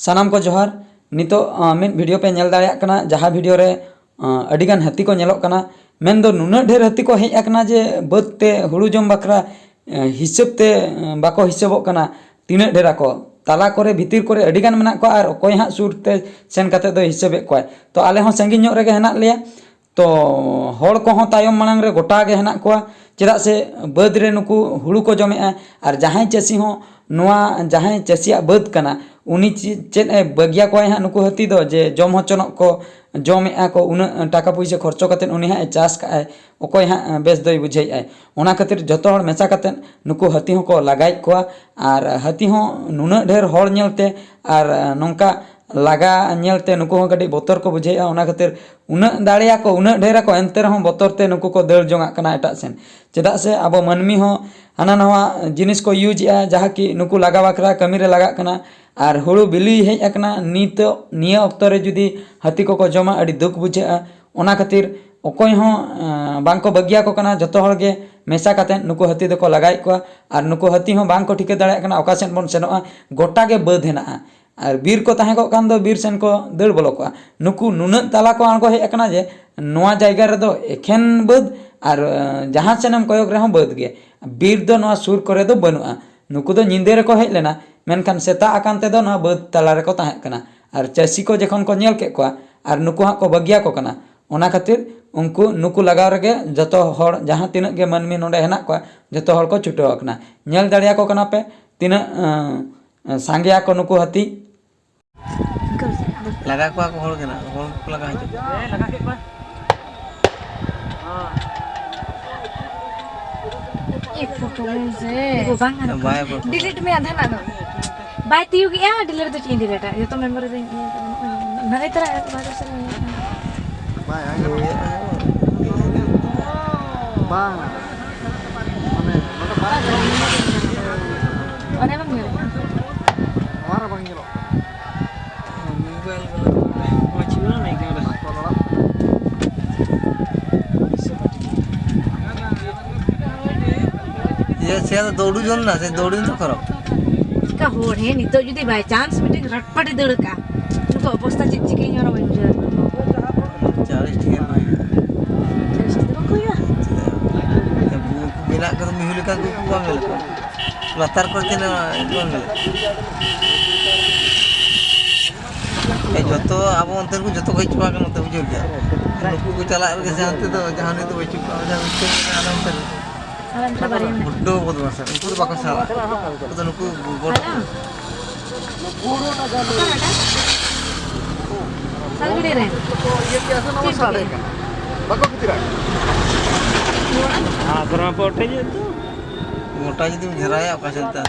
सानाम को जोहार नितो मिद वीडियो पे नेल दाड़ेयाग कना जहाँ वीडियो रे अडिगान हाथी को नेलोग कना मेन दो नुना ढेर हाथी को हेज आकना जे बाद ते हुड़ू जम बाखरा हिसाब ते बाको हिसाबोग कना तीना ढेरा को ताला करे भीतर करे अडिगान मेना को आर अकोय हां सुर ते सेन काते दो हिसाबेग कोय तो आले हों संगी ᱧᱚᱜ रेगे हेना लेया तो हड़ को हों तायम मांग रे गोटा गे हेना कोआ चेदा से बाद रे नुकु हुड़ू को जमेआ आर जहां चासी हों नोआ जहां चासिया बाद कना उनी चेद बगिया को हां नुकु हाथी दो जे जम होचनक को जमेआ को उना टाका पैसा खर्चो काते उनी हां चास काय अकोय हां बेस दोय बुझाई ओना खातिर जतो हड़ मेसा काते नुकु हाथी हों को लगाई कोआ आर हाथी हों नुना ढेर हड़ नेलते आर नोंका लगा नेलते नुकु हों कटी बोतर को बुझाई ओना खातिर उना दाड़ेया को उना ढेरा को एंते रहों बोतरते नुकु को दर जोंगा कना एटा सेन चेदा से अब मानमी हों हाना नवा जिनिस को यूज आ जहाँ कि नुकु लगा बाखरा कमी रे लगा कना आर हुड़ू बिली हेज आकना नितो निया अक्तो रे जुदी हाथी को जमा अड़ी दुख बुझा ओना खातिर अकोय हों बांको बगिया को कना जतो हड़ गे मेसा काते नुकु हाथी दो को लगाई को आर नुकु हाथी हों बांको ठिके दाड़े कना ओका सेन बोन सेनोआ गोटा गे बाद हेना आर बीर को ताहे को कान दो बीर सेन को दड़ बोलो को नुकु नुना ताला को आंगो हेज आकना जे नोआ जायगा रे दो एखेन बाद आर जहां सेनम कयक रे हों बाद गे बीर दो नोआ सुर करे दो बनुआ नुकु दो निंदे रे को हेज लेना मेनखान सेता आकान ते दो नोआ बाद ताला रे को ताहे कना आर चासी को जखन को नेल के को आर नुकु हां को बगिया को कना ओना खातिर उनको नुकु लगाव रेगे जतो हड़ जहां तिना गे मानमी नोडे हेना को जतो हड़ को छुटो आकना नेल दाड़िया को कना पे तिना सांगिया को नुकु हाथी लगा को हड़ केना हड़ को लगा हिजो लगा के बा एक फोटो में से बांगा डिलीट में आधा ना बाय तियु गया डिलीट तो चेंज डिलीट है ये तो मेंबर दे ना इतना बात से बाय आगे बांग माने अरे बंग हमारा बंग गेलो मोबाइल वाला मछुआ नहीं के ये से दौड़ू जोन ना से दौड़ी तो करो का होड़ है नहीं तो जुदी बाय चांस मीटिंग रटपट दड़ का तो अवस्था चिचिके ᱧᱚᱨᱚ बन 40 टिके भाई 40 तो कोया बिना कर मिहुल का को बांगल लतार करते ना बांगल ए जतो अब अंतर को जतो कहि चुका के मत बुझो गया नुकु को चला के से अंते तो जहां ने तो बचु का जहां आराम से बुड्डो बदमाश है उनको बाको साला तो नुकु बोल सालगड़े रे ये कैसे नंबर साड़े का बाको कितरा हां करा पोटे जे तो मोटा जी तुम झराया का चलता